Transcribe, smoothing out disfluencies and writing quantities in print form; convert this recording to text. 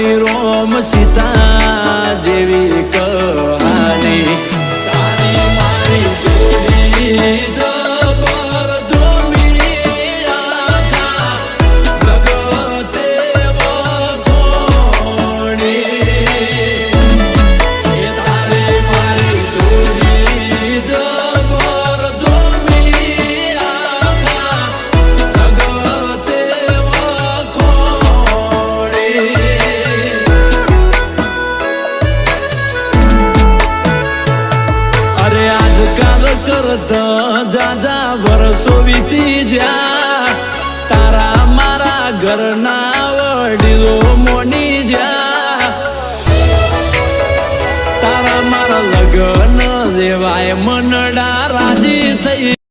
મારી રોમ સીતા જેવી કહાની તારી મારી જોડી જબર જોમી આખા જગતે વખોણી તારી મારી જોડી જબર જોમી આખા જગતે કરતા જાજા વર્ષો વીતી જ્યાં તારા મારા ઘરના વડીલો મોની જ્યાં તારા મારા લગ્ન જેવાય મનડા